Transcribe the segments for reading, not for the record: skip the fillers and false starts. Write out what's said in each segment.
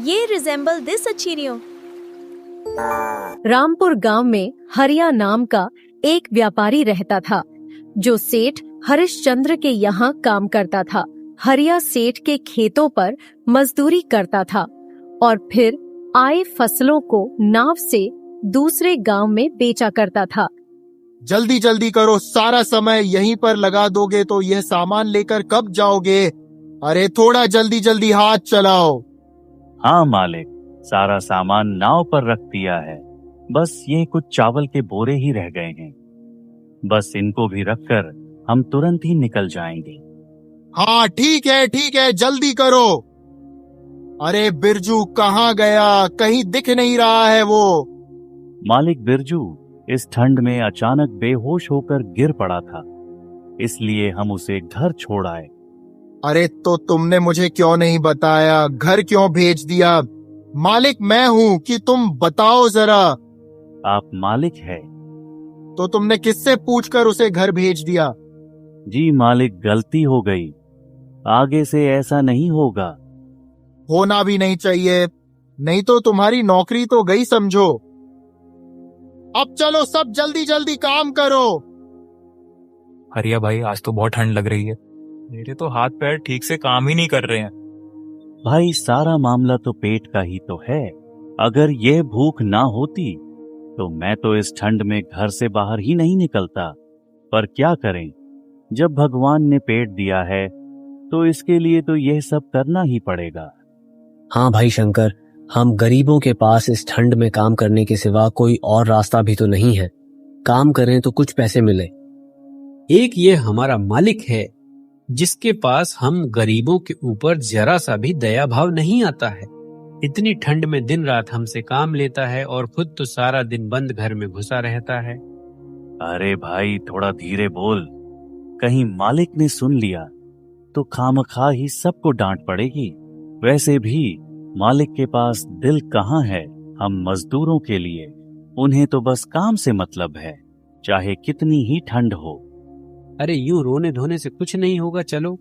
ये resemble this अच्छीनियो। Rampur गांव में हरिया नाम का एक व्यापारी रहता था जो सेठ हरिश्चंद्र के यहाँ काम करता था। हरिया सेठ के खेतों पर मजदूरी करता था और फिर आए फसलों को नाव से दूसरे गांव में बेचा करता था। जल्दी जल्दी करो, सारा समय यहीं पर लगा दोगे तो यह सामान लेकर कब जाओगे? अरे थोड़ा जल्दी जल्दी हाथ चलाओ। हाँ मालिक, सारा सामान नाव पर रख दिया है, बस ये कुछ चावल के बोरे ही रह गए हैं। बस इनको भी रखकर हम तुरंत ही निकल जाएंगे। हाँ ठीक है, जल्दी करो। अरे बिरजू कहाँ गया? कहीं दिख नहीं रहा है वो। मालिक, बिरजू इस ठंड में अचानक बेहोश होकर गिर पड़ा था, इसलिए हम उसे घर छोड़ आए। अरे तो तुमने मुझे क्यों नहीं बताया? घर क्यों भेज दिया? मालिक मैं हूँ कि तुम बताओ जरा। आप मालिक है तो तुमने किससे पूछकर उसे घर भेज दिया? जी मालिक, गलती हो गई, आगे से ऐसा नहीं होगा। होना भी नहीं चाहिए, नहीं तो तुम्हारी नौकरी तो गई समझो। अब चलो सब जल्दी जल्दी काम करो। हरिया भाई, आज तो बहुत ठंड लग रही है, मेरे तो हाथ पैर ठीक से काम ही नहीं कर रहे हैं। भाई, सारा मामला तो पेट का ही तो है। अगर यह भूख ना होती तो मैं तो इस ठंड में घर से बाहर ही नहीं निकलता। पर क्या करें, जब भगवान ने पेट दिया है तो इसके लिए तो यह सब करना ही पड़ेगा। हाँ भाई शंकर, हम गरीबों के पास इस ठंड में काम करने के सिवा कोई और रास्ता भी तो नहीं है। काम करें तो कुछ पैसे मिले। एक ये हमारा मालिक है जिसके पास हम गरीबों के ऊपर जरा सा भी दया भाव नहीं आता है। इतनी ठंड में दिन रात हमसे काम लेता है और खुद तो सारा दिन बंद घर में घुसा रहता है। अरे भाई, थोड़ा धीरे बोल, कहीं मालिक ने सुन लिया तो खामखा ही सबको डांट पड़ेगी। वैसे भी मालिक के पास दिल कहाँ है हम मजदूरों के लिए? उन्हें तो बस काम से मतलब है, चाहे कितनी ही ठंड हो। अरे यूं रोने धोने से कुछ नहीं होगा, चलो।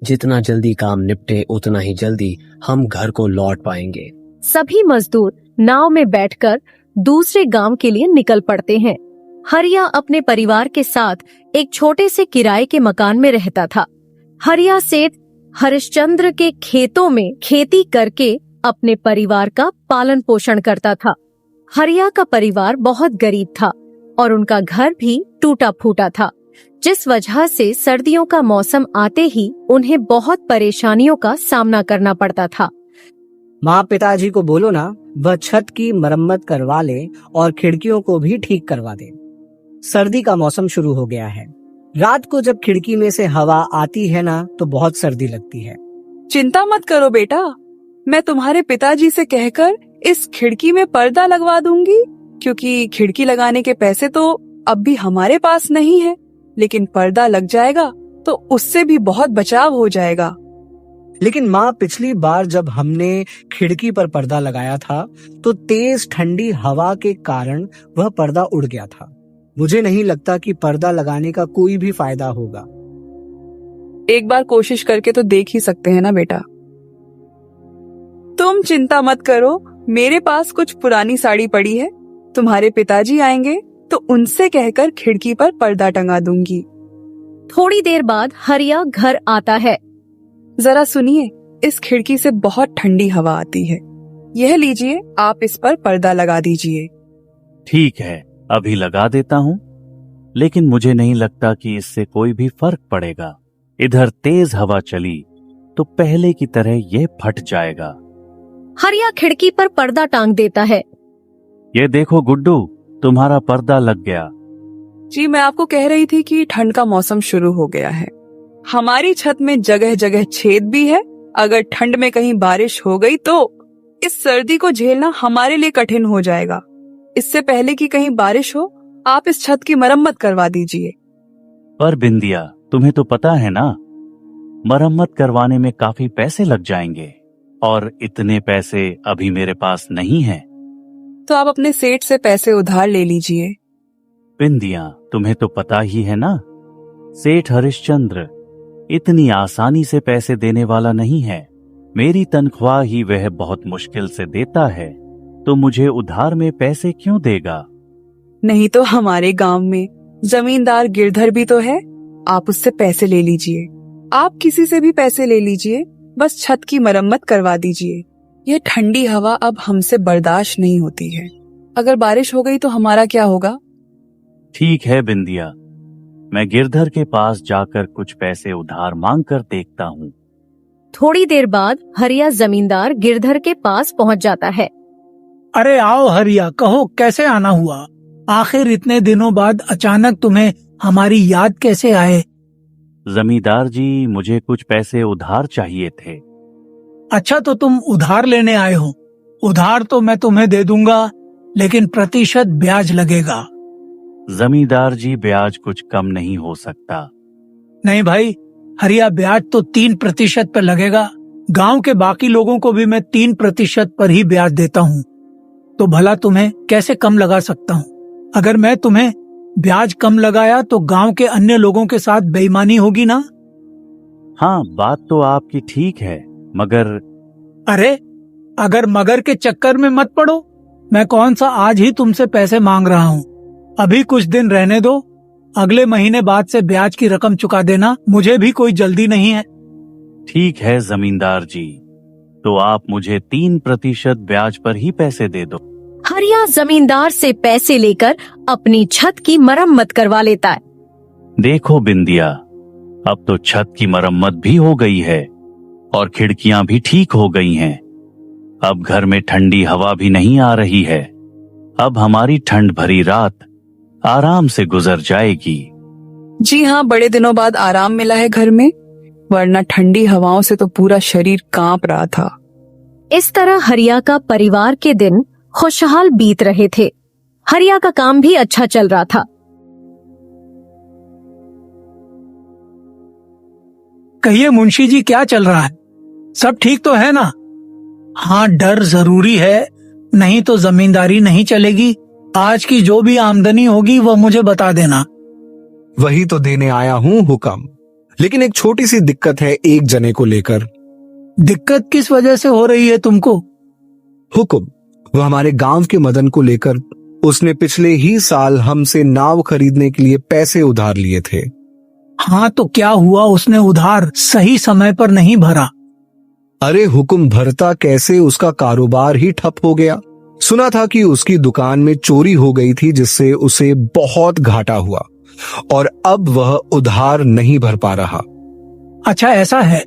जितना जल्दी काम निपटे उतना ही जल्दी हम घर को लौट पाएंगे। सभी मजदूर नाव में बैठकर दूसरे गांव के लिए निकल पड़ते हैं। हरिया अपने परिवार के साथ एक छोटे से किराए के मकान में रहता था। हरिया सेठ हरिश्चंद्र के खेतों में खेती करके अपने परिवार का पालन पोषण करता था। हरिया का परिवार बहुत गरीब था और उनका घर भी टूटा फूटा था, जिस वजह से सर्दियों का मौसम आते ही उन्हें बहुत परेशानियों का सामना करना पड़ता था। माँ पिताजी को बोलो ना, वह छत की मरम्मत करवा ले और खिड़कियों को भी ठीक करवा दे। सर्दी का मौसम शुरू हो गया है। रात को जब खिड़की में से हवा आती है ना तो बहुत सर्दी लगती है। चिंता मत करो बेटा, मैं तुम्हारे पिताजी से कहकर इस खिड़की में पर्दा लगवा दूंगी, क्योंकि खिड़की लगाने के पैसे तो अब भी हमारे पास नहीं है, लेकिन पर्दा लग जाएगा तो उससे भी बहुत बचाव हो जाएगा। लेकिन माँ, पिछली बार जब हमने खिड़की पर पर्दा लगाया था तो तेज ठंडी हवा के कारण वह पर्दा उड़ गया था। मुझे नहीं लगता कि पर्दा लगाने का कोई भी फायदा होगा। एक बार कोशिश करके तो देख ही सकते हैं ना बेटा। तुम चिंता मत करो, मेरे पास कुछ पुरानी साड़ी पड़ी है, तुम्हारे पिताजी आएंगे तो उनसे कहकर खिड़की पर पर्दा टंगा दूंगी। थोड़ी देर बाद हरिया घर आता है। जरा सुनिए, इस खिड़की से बहुत ठंडी हवा आती है, यह लीजिए, आप इस पर पर्दा लगा दीजिए। ठीक है, अभी लगा देता हूँ, लेकिन मुझे नहीं लगता कि इससे कोई भी फर्क पड़ेगा। इधर तेज हवा चली तो पहले की तरह यह फट जाएगा। हरिया खिड़की पर पर्दा टांग देता है। ये देखो गुड्डू, तुम्हारा पर्दा लग गया। जी, मैं आपको कह रही थी कि ठंड का मौसम शुरू हो गया है। हमारी छत में जगह जगह छेद भी है। अगर ठंड में कहीं बारिश हो गई तो इस सर्दी को झेलना हमारे लिए कठिन हो जाएगा। इससे पहले कि कहीं बारिश हो, आप इस छत की मरम्मत करवा दीजिए। पर बिंदिया, तुम्हें तो पता है ना, मरम्मत करवाने में काफी पैसे लग जाएंगे और इतने पैसे अभी मेरे पास नहीं हैं। तो आप अपने सेठ से पैसे उधार ले लीजिए। बिंदिया, तुम्हें तो पता ही है ना, सेठ हरिश्चंद्र इतनी आसानी से पैसे देने वाला नहीं है। मेरी तनख्वाह ही वह बहुत मुश्किल से देता है, तो मुझे उधार में पैसे क्यों देगा? नहीं तो हमारे गांव में जमींदार गिरधर भी तो है, आप उससे पैसे ले लीजिए। आप किसी से भी पैसे ले लीजिए, बस छत की मरम्मत करवा दीजिए। ये ठंडी हवा अब हमसे बर्दाश्त नहीं होती है। अगर बारिश हो गई तो हमारा क्या होगा? ठीक है बिंदिया, मैं गिरधर के पास जाकर कुछ पैसे उधार मांग कर देखता हूँ। थोड़ी देर बाद हरिया जमींदार गिरधर के पास पहुंच जाता है। अरे आओ हरिया, कहो कैसे आना हुआ? आखिर इतने दिनों बाद अचानक तुम्हें हमारी याद कैसे आए? जमींदार जी, मुझे कुछ पैसे उधार चाहिए थे। अच्छा, तो तुम उधार लेने आए हो? उधार तो मैं तुम्हें दे दूंगा, लेकिन प्रतिशत ब्याज लगेगा। जमींदार जी, ब्याज कुछ कम नहीं हो सकता। नहीं भाई हरिया, ब्याज तो 3% पर लगेगा। गांव के बाकी लोगों को भी मैं 3% पर ही ब्याज देता हूँ, तो भला तुम्हें कैसे कम लगा सकता हूँ? अगर मैं तुम्हें ब्याज कम लगाया तो गांव के अन्य लोगों के साथ बेईमानी होगी ना? हाँ, बात तो आपकी ठीक है, मगर अरे अगर मगर के चक्कर में मत पड़ो। मैं कौन सा आज ही तुमसे पैसे मांग रहा हूँ। अभी कुछ दिन रहने दो, अगले महीने बाद से ब्याज की रकम चुका देना। मुझे भी कोई जल्दी नहीं है। ठीक है जमींदार जी, तो आप मुझे 3% ब्याज पर ही पैसे दे दो। हरिया जमींदार से पैसे लेकर अपनी छत की मरम्मत करवा लेता है। देखो बिंदिया, अब तो छत की मरम्मत भी हो गई है और खिड़कियां भी ठीक हो गई हैं। अब घर में ठंडी हवा भी नहीं आ रही है। अब हमारी ठंड भरी रात आराम से गुजर जाएगी। जी हाँ, बड़े दिनों बाद आराम मिला है घर में, वरना ठंडी हवाओं से तो पूरा शरीर कांप रहा था। इस तरह हरिया का परिवार के दिन खुशहाल बीत रहे थे। हरिया का काम भी अच्छा चल रहा था। कहिए मुंशी जी, क्या चल रहा है? सब ठीक तो है ना? हाँ, डर जरूरी है, नहीं तो जमींदारी नहीं चलेगी। आज की जो भी आमदनी होगी वह मुझे बता देना। वही तो देने आया हूँ हुक्म, लेकिन एक छोटी सी दिक्कत है एक जने को लेकर। दिक्कत किस वजह से हो रही है तुमको? हुक्म, वह हमारे गांव के मदन को लेकर उसने पिछले ही साल हमसे नाव खरीदने के लिए पैसे उधार लिए थे। हाँ, तो क्या हुआ? उसने उधार सही समय पर नहीं भरा। अरे हुक्म, भरता कैसे, उसका कारोबार ही ठप हो गया। सुना था कि उसकी दुकान में चोरी हो गई थी, जिससे उसे बहुत घाटा हुआ और अब वह उधार नहीं भर पा रहा। अच्छा ऐसा है,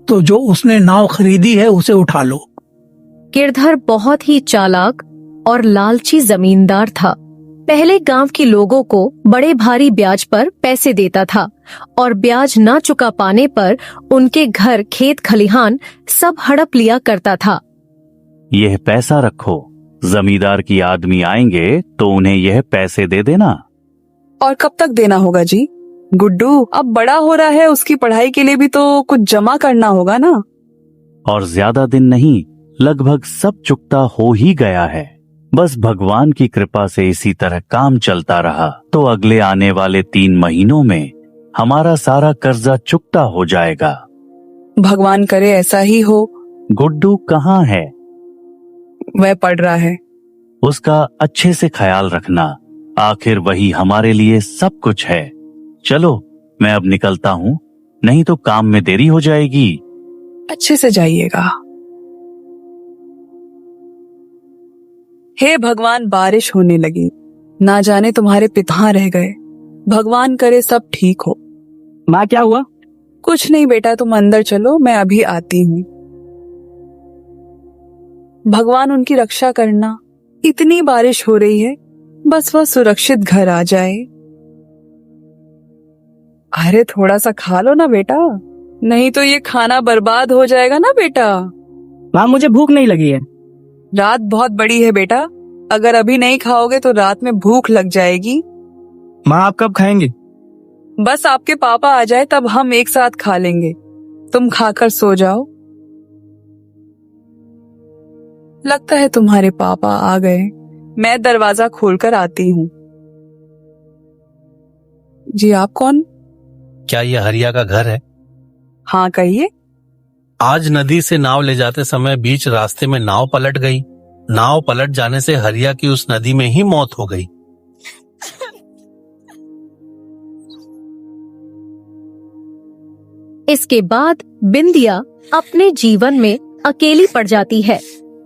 तो जो उसने नाव खरीदी है उसे उठा लो। गिरधर बहुत ही चालाक और लालची जमींदार था। पहले गांव के लोगों को बड़े भारी ब्याज पर पैसे देता था और ब्याज न चुका पाने पर उनके घर, खेत खलिहान सब हड़प लिया करता था। यह पैसा रखो, जमींदार की आदमी आएंगे तो उन्हें यह पैसे दे देना। और कब तक देना होगा जी? गुड्डू अब बड़ा हो रहा है, उसकी पढ़ाई के लिए भी तो कुछ जमा करना होगा ना। और ज्यादा दिन नहीं, लगभग सब चुकता हो ही गया है। बस भगवान की कृपा से इसी तरह काम चलता रहा तो अगले आने वाले 3 महीनों में हमारा सारा कर्जा चुकता हो जाएगा। भगवान करे ऐसा ही हो। गुड्डू कहाँ है? वह पढ़ रहा है। उसका अच्छे से ख्याल रखना, आखिर वही हमारे लिए सब कुछ है। चलो मैं अब निकलता हूँ, नहीं तो काम में देरी हो जाएगी। अच्छे से जाइएगा। हे भगवान, बारिश होने लगी, ना जाने तुम्हारे पिता रह गए। भगवान करे सब ठीक हो। माँ क्या हुआ? कुछ नहीं बेटा, तुम अंदर चलो, मैं अभी आती हूँ। भगवान उनकी रक्षा करना। इतनी बारिश हो रही है, बस वह सुरक्षित घर आ जाए। अरे थोड़ा सा खा लो ना बेटा, नहीं तो ये खाना बर्बाद हो जाएगा ना बेटा। माँ मुझे भूख नहीं लगी है। रात बहुत बड़ी है बेटा, अगर अभी नहीं खाओगे तो रात में भूख लग जाएगी। माँ आप कब खाएंगे? बस आपके पापा आ जाए तब हम एक साथ खा लेंगे। तुम खाकर सो जाओ। लगता है तुम्हारे पापा आ गए, मैं दरवाजा खोलकर आती हूँ। जी आप कौन? क्या ये हरिया का घर है? हाँ कहिए। आज नदी से नाव ले जाते समय बीच रास्ते में नाव पलट गई। नाव पलट जाने से हरिया की उस नदी में ही मौत हो गई। इसके बाद बिंदिया अपने जीवन में अकेली पड़ जाती है।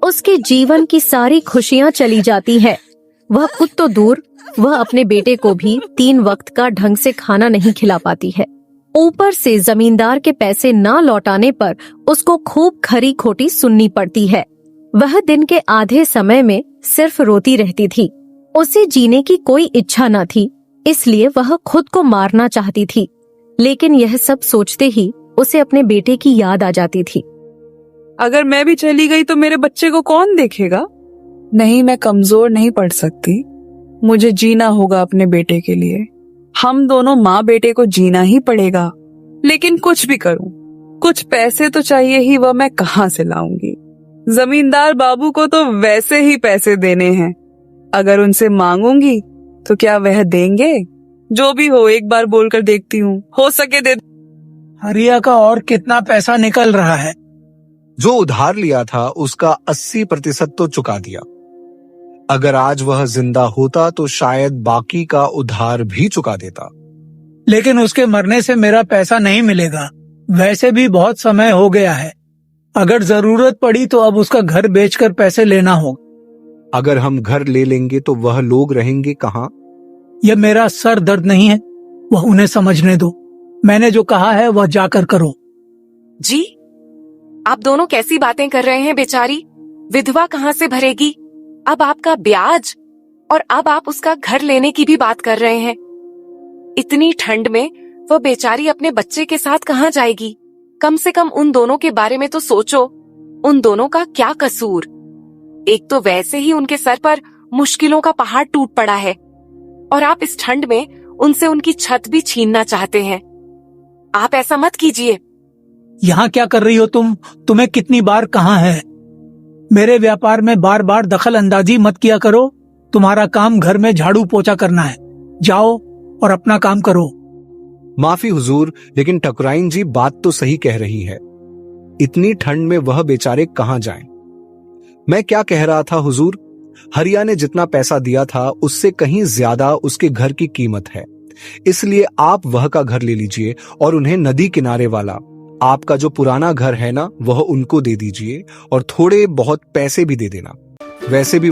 उसके जीवन की सारी खुशियां चली जाती है। वह खुद तो दूर, वह अपने बेटे को भी 3 वक्त का ढंग से खाना नहीं खिला पाती है। ऊपर से जमींदार के पैसे ना लौटाने पर उसको खूब खरी खोटी सुननी पड़ती है। वह दिन के आधे समय में सिर्फ रोती रहती थी। उसे जीने की कोई इच्छा न थी, इसलिए वह खुद को मारना चाहती थी। लेकिन यह सब सोचते ही उसे अपने बेटे की याद आ जाती थी। अगर मैं भी चली गई तो मेरे बच्चे को कौन देखेगा? नहीं, मैं कमजोर नहीं पड़ सकती। मुझे जीना होगा अपने बेटे के लिए। हम दोनों माँ बेटे को जीना ही पड़ेगा। लेकिन कुछ भी करूं, कुछ पैसे तो चाहिए ही, वह मैं कहाँ से लाऊंगी? जमींदार बाबू को तो वैसे ही पैसे देने हैं। अगर उनसे मांगूंगी तो क्या वह देंगे? जो भी हो, एक बार बोलकर देखती हूँ, हो सके दे। हरिया का और कितना पैसा निकल रहा है? जो उधार लिया था उसका 80% तो चुका दिया। अगर आज वह जिंदा होता तो शायद बाकी का उधार भी चुका देता। लेकिन उसके मरने से मेरा पैसा नहीं मिलेगा। वैसे भी बहुत समय हो गया है। अगर जरूरत पड़ी तो अब उसका घर बेचकर पैसे लेना होगा। अगर हम घर ले लेंगे तो वह लोग रहेंगे कहाँ? यह मेरा सर दर्द नहीं है, वह उन्हें समझने दो। मैंने जो कहा है वह जाकर करो। जी, आप दोनों कैसी बातें कर रहे हैं? बेचारी विधवा कहाँ से भरेगी? अब आपका ब्याज और अब आप उसका घर लेने की भी बात कर रहे हैं। इतनी ठंड में वो बेचारी अपने बच्चे के साथ कहाँ जाएगी? कम से कम उन दोनों के बारे में तो सोचो। उन दोनों का क्या कसूर? एक तो वैसे ही उनके सर पर मुश्किलों का पहाड़ टूट पड़ा है और आप इस ठंड में उनसे उनकी छत भी छीनना चाहते हैं। आप ऐसा मत कीजिए। यहाँ क्या कर रही हो तुम? तुम्हें कितनी बार कहा है मेरे व्यापार में बार बार दखल अंदाजी मत किया करो। तुम्हारा काम घर में झाड़ू पोछा करना है। जाओ और अपना काम करो। माफी हुजूर, लेकिन ठकुराइन जी बात तो सही कह रही है। इतनी ठंड में वह बेचारे कहाँ जाएं? मैं क्या कह रहा था हुजूर, हरिया ने जितना पैसा दिया था उससे कहीं ज्यादा उसके घर की कीमत है। इसलिए आप वह का घर ले लीजिए और उन्हें नदी किनारे वाला आपका जो पुराना घर है ना, वह उनको दे दीजिए और थोड़े बहुत पैसे भी दे देना। वैसे भी